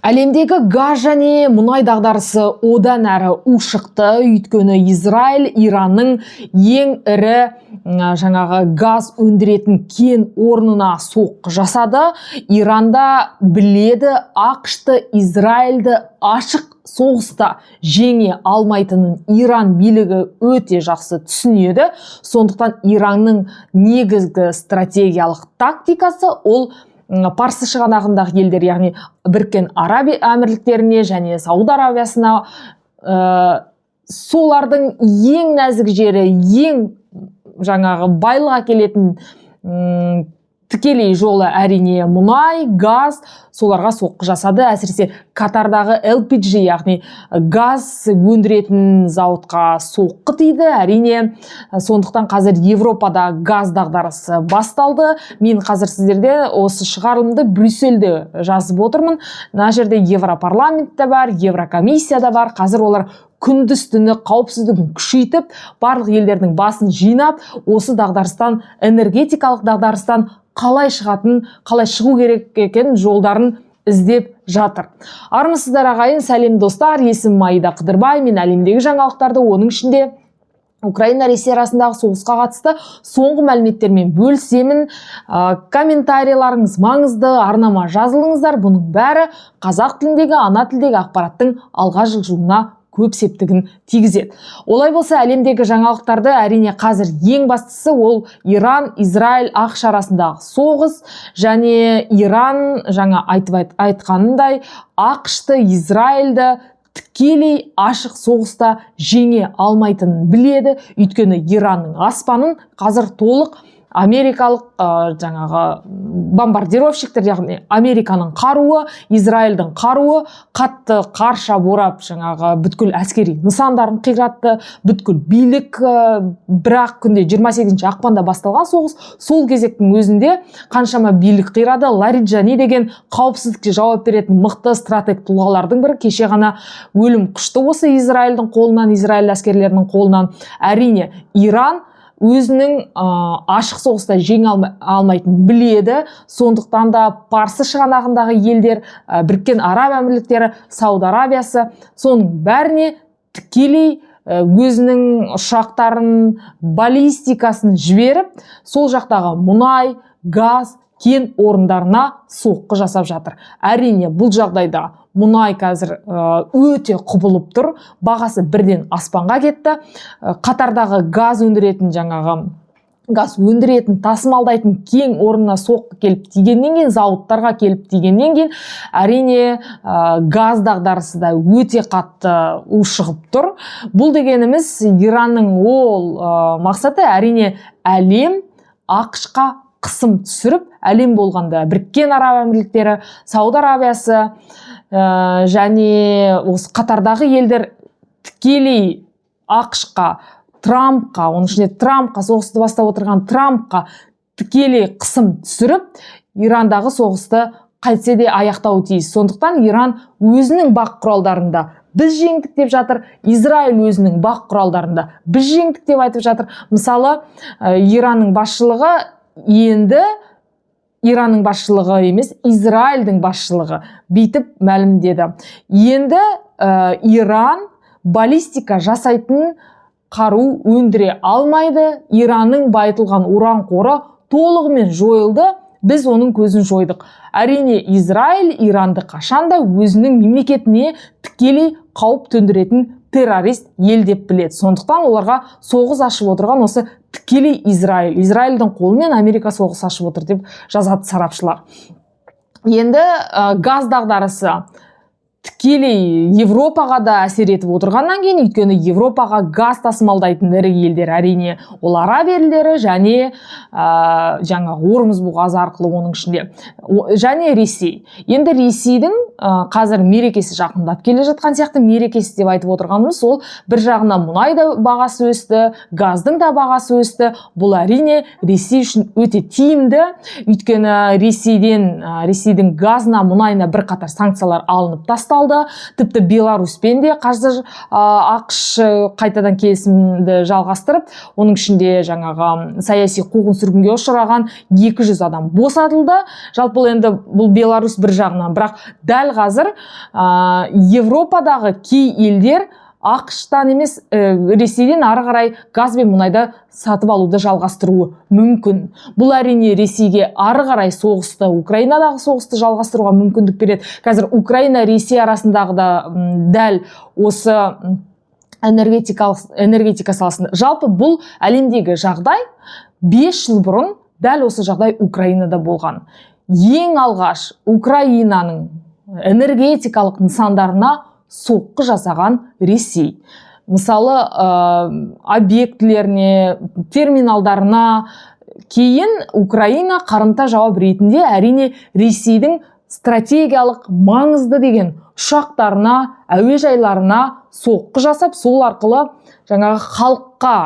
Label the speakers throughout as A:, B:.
A: Әлемдегі газ және мұнай дағдарысы одан әрі ушықты, өйткені Израиль Иранның ең ірі газ өндіретін кен орнына соққы жасады. Иранда біледі, ақшты Израильді ашық соғыста жеңе алмайтынын Иран билігі өте жақсы түсінеді. Сондықтан Иранның негізгі стратегиялық тактикасы ол Парсы шығанағындағы елдер, яғни Біріккен Араб Әмірліктеріне және Сауд Арабиясына, солардың ең нәзік жері, ең байлық әкелетін тікелей жолы әрине мұнай, газ, соларға соққы жасады. Әсіресе Катардағы LPG, яғни газ өндіретін зауытқа соққы тиді. Әрине, сондықтан қазір Европада газ дағдарысы басталды. Мен қазір сіздерде осы шығарылымды Брюссельде жазып отырмын. Мына жерде Европарламент та бар, Еврокомиссия да бар. Қазір олар күндіз-түні қауіпсіздігін күшейтіп, барлық елдердің басын жинап, осы дағдарыстан, энергетикалық дағдарыстан қалай шығу керек екен жолдарын іздеп жатыр. Армысыздар ағайын, сәлем достар, есімім Аида Қыдырбай. Мен әлемдегі жаңалықтарды, оның ішінде Украина Ресей арасындағы соғысқа қатысты соңғы мәліметтермен бөлісемін. Комментарийларыңыз маңызды, арнама жазылыңыздар. Бұның бәрі қазақ тіліндегі, ана тілдегі ақпараттың алға жылжуына көп септігін тигізеді. Олай болса, әлемдегі жаңалықтарды әрине қазір ең бастысы ол Иран, Израиль, ақш арасындағы соғыс, және Иран жаңа айтқанындай ақшты, Израильді тікелей ашық соғыста жеңе алмайтынын біледі. Өйткені Иранның аспанын қазір толық америкалық бомбардировщиктер, яғни Американың қаруы, Израильдің қаруы қатты қарша борап бүткіл әскери нысандарын қиратты. Бүткіл билік бір-ақ күнде 28 ақпанда басталған соғыс, сол кезектің өзінде қаншама билік қирады. Лариджани деген қауіпсіздікке жауап беретін мықты стратег тұлғалардың бірі кеше ғана өлім құшты осы Израильдің қолынан, Израиль әскерлерінің қолынан. Әрине, Иран өзінің ашық соғыста жеңе алмайтынын біледі. Сондықтан да Парсы шығанағындағы елдер, Біріккен Араб Әмірліктері, Сауд Арабиясы, соның бәріне тікелей өзінің ұшақтарын, баллистикасын жіберіп, сол жақтағы мұнай, газ, кен орындарына соққы жасап жатыр. Әрине, бұл жағдайда мұнай қазір өте құбылып тұр, бағасы бірден аспанға кетті. Қатардағы газ өндіретін, тасымалдайтын кен орнына соққы келіп тигеннен кейін, зауыттарға келіп тигеннен кейін, әрине газ дағдарысы да өте қатты ушығып тұр. Бұл дегеніміз Иранның ол мақсаты әрине әлем ақшқа қысым түсіріп, әлем болғанда Біріккен Араб Әмірліктері, Сауд Арабиясы және осы қатардағы елдер тікелей ақшқа, Трампқа, оның ішінде Трампқа, соғысты бастап отырған Трампқа тікелей қысым түсіріп, Ирандағы соғысты қайтсе де аяқтауы тиіс. Сондықтан Иран өзінің бақ құралдарында біз жеңдік деп жатыр, Израиль өзінің бақ құралдарында біз жеңдік деп айтып жатыр. Мысалы, Иранның басшылығы емес, Израильдің басшылығы бүйтіп мәлімдеді. Енді Иран баллистика жасайтын қару өндіре алмайды. Иранның байытылған уран қоры толығымен жойылды. Біз оның көзін жойдық. Әрине, Израиль Иранды қашанда өзінің мемлекетіне тікелей қауіп төндіретін террорист ел деп біледі. Сондықтан оларға соғыс ашып отырған осы тікелей Израильдің қолымен Америка соғыс ашып отыр деп жазады сарапшылар. Енді газ дағдарысы тікелей Европаға да әсер етіп отырғаннан кейін, өйткені Европаға газ тасымалдайтын ірі елдер әрине ол Араб елдері және Ормұз бұғазы арқылы, оның ішінде және Ресей. Енді Ресейдің қазір мерекесі жақындап келе жатқан сияқты, мерекесі деп айтып отырғанымыз ол бір жағынан мұнай да бағасы өсті, газдың да бағасы өсті. Бұл әрине Ресей үшін өте тиімді, өйткені Ресейдің газына, мұнайына бірқатар санкциялар алынып тасталды. алды. Тіпті Беларуспен де қазір ақш қайтадан келісімді жалғастырып, оның ішінде жаңағы саяси қуғын-сүргінге ұшыраған 200 адам босатылды. Жалпы енді бұл Беларусь бір жағынан, бірақ дәл қазір Европадағы кей елдер ақштан емес, Ресейден ары қарай газ бен мұнайды сатып алуды жалғастыруы мүмкін. Бұл әрине Ресейге ары қарай соғысты, Украинадағы соғысты жалғастыруға мүмкіндік береді. Қазір Украина Ресей арасындағы да дәл осы энергетика саласында. Жалпы бұл әлемдегі жағдай 5 жыл бұрын дәл осы жағдай Украинада болған. Ең алғаш Украинаның энергетикалық нысандарына соққы жасаған Ресей. Мысалы, объектілеріне, терминалдарына, кейін Украина қарымта жауап ретінде әрине Ресейдің стратегиялық маңызды деген ұшақтарына, әуежайларына соққы жасап, сол арқылы жаңағы халыққа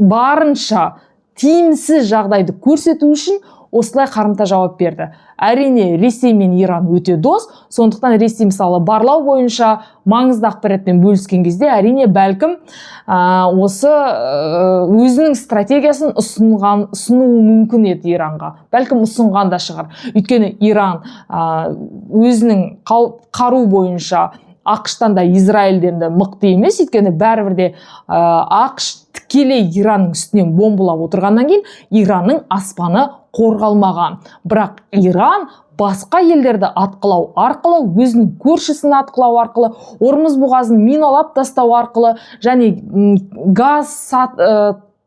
A: барынша тиімсіз жағдайды көрсету үшін осылай қарымта жауап берді. Әрине Ресей мен Иран өте дос, сондықтан Ресей мысалы барлау бойынша маңызды ақпаратпен бөліскен кезде әрине бәлкім осы өзінің стратегиясын ұсынуы мүмкін еді Иранға. Бәлкім ұсынған да шығар. Өйткені Иран өзінің қару бойынша ақштан да Израильден де мықты емес, өйткені бәрібір де ақш тікелей Иранның үстінен бомбалап отырғаннан кейін Иранның аспаны қорғалмаған. Бірақ Иран басқа елдерді атқылау арқылы, өзінің көршісін атқылау арқылы, Ормұз бұғазын миналап тастау арқылы және газ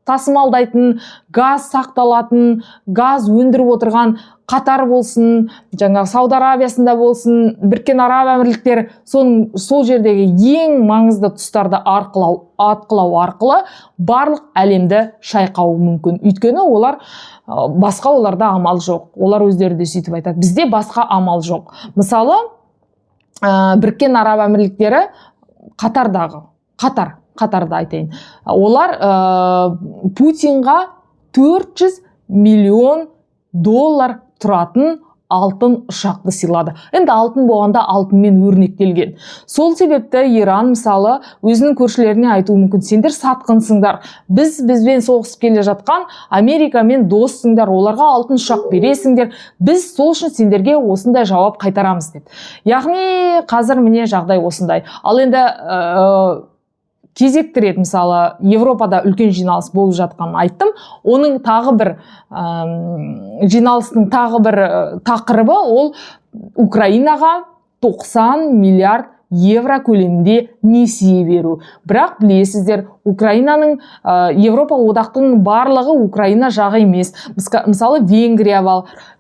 A: тасымалдайтын, газ сақталатын, газ өндіріп отырған Қатар болсын, жаңағы Сауд Арабиясында болсын, Біріккен Араб Әмірліктері, сол жердегі ең маңызды тұстарды атқылау арқылы барлық әлемді шайқауы мүмкін. Өйткені басқа оларда амал жоқ. Олар өздері де сөйтіп айтады. Бізде басқа амал жоқ. Мысалы, Біріккен Араб Әмірліктері Қатарды айтайын. Олар Путинға 400 миллион доллар тұратын алтын ұшақты сыйлады. Енді алтын болғанда алтынмен өрнектелген. Сол себепті Иран мысалы өзінің көршілеріне айтуы мүмкін: сендер сатқынсыңдар, бізбен соғысып келе жатқан Америкамен доссыңдар, оларға алтын ұшақ бересіңдер, біз сол үшін сендерге осындай жауап қайтарамыз деп. Яғни қазір міне жағдай осындай. Ал енді кезекті рет мысалы Европада үлкен жиналыс болып жатқанын айттым. Оның тағы бір жиналыстың тағы бір тақырыбы ол Украинаға 90 миллиард евро көлемінде несие беру. Бірақ білесіздер, Украинаның Европа одақтың барлығы Украина жағы емес. Мысалы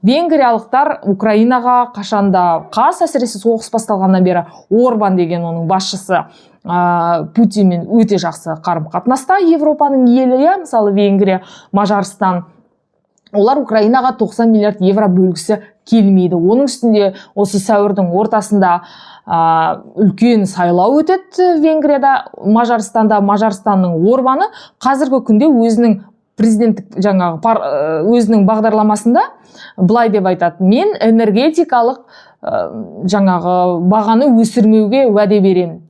A: Венгриялықтар Украинаға қашанда әсіресе соғыс басталғаннан бері Орбан деген оның басшысы Путинмен өте жақсы қарым-қатынаста. Европаның елі, мысалы Венгрия, Мажарстан, олар Украинаға 90 миллиард евро бөлгісі келмейді. Оның үстінде осы сәуірдің ортасында үлкен сайлау өтеді Венгрияда, Мажарстанда. Мажарстанның Орбаны қазіргі күнде өзінің президенттік өзінің бағдарламасында былай деп айтады: мен энергетикалық бағаны өсірмеуге уәде беремін.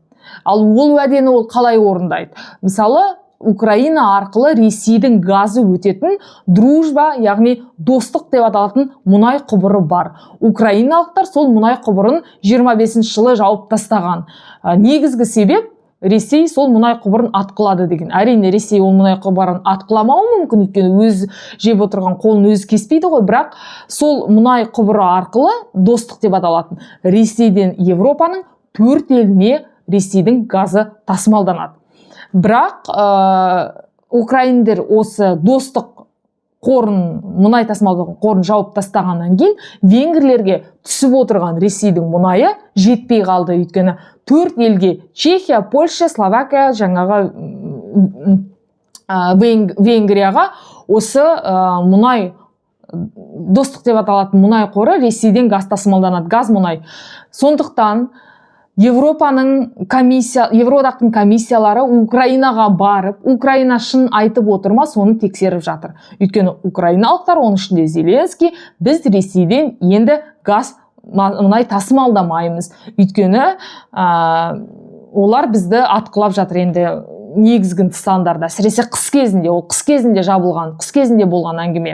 A: Ал ол уәдені ол қалай орындайды? Мысалы, Украина арқылы Ресейдің газы өтетін дружба, яғни достық деп аталатын мұнай құбыры бар. Украиналықтар сол мұнай құбырын 25 жылы жауып тастаған. Негізгі себеп Ресей сол мұнай құбырын атқылады деген. Әрине Ресей ол мұнай құбырын атқыламауы мүмкін, өйткені өз жеп отырған қолын өзі кеспейді ғой. Бірақ сол мұнай құбыры арқылы достық деп аталатын Ресейден Европаның 4 еліне Ресейдің газы тасымалданады. Бірақ украиндер осы достық қорын, мұнай тасымалдаған қорын жауып тастағаннан кейін венгрлерге түсіп отырған Ресейдің мұнайы жетпей қалды. Өйткені 4 елге — Чехия, Польша, Словакия, Венгрияға осы мұнай, достық деп аталатын мұнай қоры Ресейден газ тасымалданады, газ мұнай. Сондықтан Евродақтың комиссиялары Украинаға барып, Украина шын айтып отырма, соны тексеріп жатыр. Өйткені украиналықтар, оның ішінде Зеленский, біз Ресейден енді газ мұнай тасымалдамаймыз. Өйткені олар бізді атқылап жатыр. Енді негізгі нысандарда, әсіресе қыс кезінде, ол қыс кезінде жабылған, қыс кезінде болған әңгіме.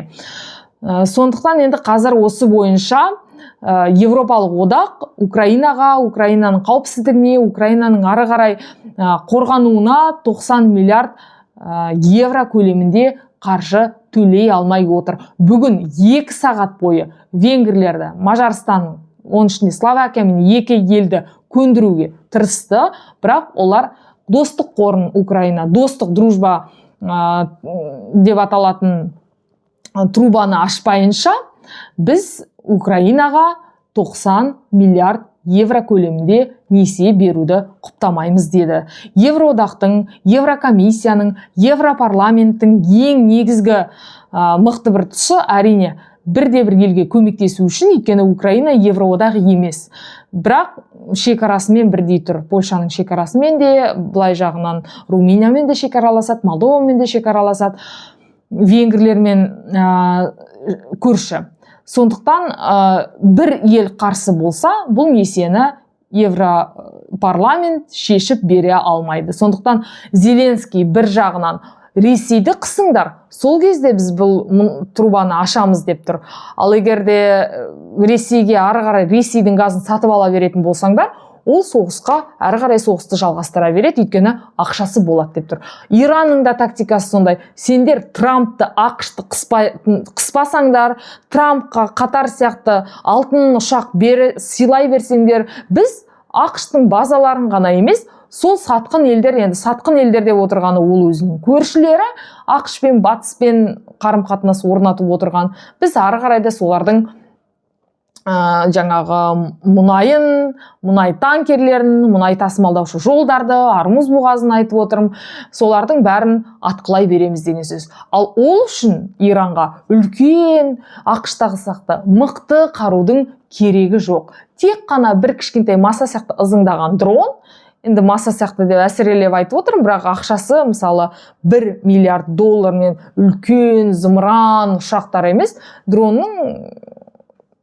A: Сондықтан енді қазір осы бойынша Европалық одақ Украинаға, Украинаның қауіпсіздігіне, Украинаның ары қарай қорғануына 90 миллиард евро көлемінде қаржы төлей алмай отыр. Бүгін 2 сағат бойы венгрлерді, Мажарстанның, оның ішінде Словакия мен 2 елді көндіруге тырысты, бірақ олар достық қорын Украина, достық дружба деп аталатын трубаны ашпайынша, біз Украинаға 90 миллиард евро көлемінде несие беруді құптамаймыз деді. Евроодақтың, Еврокомиссияның, Европарламенттің ең негізгі мықты бір тұсы әрине бірде-бір елге көмектесу үшін, өйткені Украина Евроодақ емес. Бірақ шекарасымен бірдей тұр. Польшаның шекарасымен де, былай жағынан Румыниямен де шекараласады, Молдовамен де шекараласады, венгрлермен көрші. Сондықтан бір ел қарсы болса, бұл несиені Европарламент шешіп бере алмайды. Сондықтан Зеленский бір жағынан Ресейді қысыңдар, сол кезде біз бұл трубаны ашамыз деп тұр. Ал егерде Ресейге ары қарай Ресейдің газын сатып ала беретін болсаңдар, ол соғысқа ары қарай соғысты жалғастыра береді, өйткені ақшасы болады деп тұр. Иранның да тактикасы сондай. Сендер Трампты, ақшты қыспасаңдар, Трампқа Қатар сияқты алтын ұшақ сыйлай берсеңдер, біз ақштың базаларын ғана емес, сол сатқын елдер, енді сатқын елдер деп отырғаны ол өзінің көршілері, ақш пен батыспен қарым-қатынас орнатып отырған. Біз ары қарайда солардың жаңағы мұнайын, мұнай танкерлерін, мұнай тасымалдаушы жолдарды, Армуз бұғазын айтып отырмын, солардың бәрін атқылай береміз деген сөз. Ал ол үшін Иранға үлкен ақштағы сақты мықты қарудың керегі жоқ. Тек қана бір кішкентай маса сияқты ызыңдаған дрон, енді маса сияқты деп әсірелеп айтып отырмын, бірақ ақшасы мысалы 1 миллиард доллармен үлкен зымыран ұшақтар емес, дронның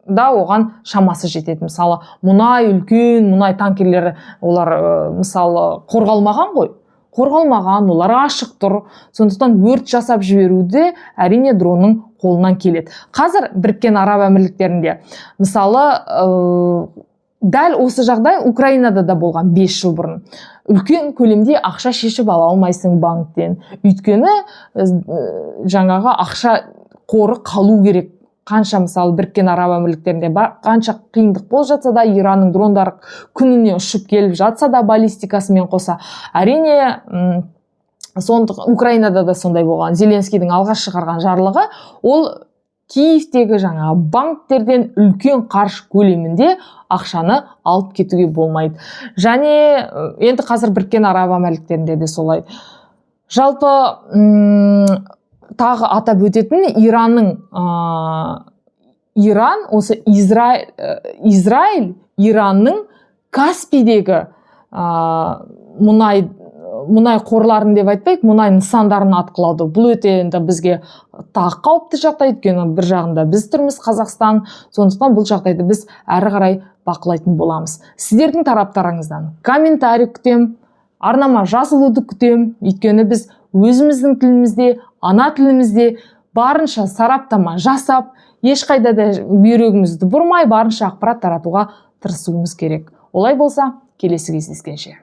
A: да оған шамасы жетеді. Мысалы мұнай, үлкен мұнай танкерлері, олар мысалы қорғалмаған ғой. Қорғалмаған, олар ашық тұр. Сондықтан өрт жасап жіберуді әрине дронның қолынан келеді. Қазір Біріккен Араб Әмірліктерінде мысалы дәл осы жағдай Украинада да болған 5 жыл бұрын. Үлкен көлемде ақша шешіп ала алмайсың банктен. Өйткені жаңағы ақша қоры қалу керек. Қанша мысалы Біріккен Араб Әмірліктерінде қанша қиындық болып жатса да, Иранның дрондары күніне ұшып келіп жатса да, баллистикасымен қоса. Әрине, Украинада да сондай болған. Зеленскийдің алғаш шығарған жарлығы, ол Киевтегі жаңа банктерден үлкен қаржы көлемінде ақшаны алып кетуге болмайды. Және енді қазір Біріккен Араб Әмірліктерінде де солай. Жалпы тағы атап өтетін Иран, осы Израиль Иранның Каспийдегі мұнай қорларын деп айтпайық, мұнай нысандарын атқылауды. Бұл өте енді бізге тағы қауіпті жағдай, өйткені бір жағында біз тұрмыз Қазақстан, сондықтан бұл жағдайды біз әрі қарай бақылайтын боламыз. Сіздердің тараптарыңыздан комментарий күтем, арнама жазылуды күтем, өйткені біз өзіміздің тілімізде, ана тілімізде барынша сараптама жасап, ешқайда да бүйрегімізді бұрмай барынша ақпарат таратуға тырысуымыз керек. Олай болса, келесі кездескенше.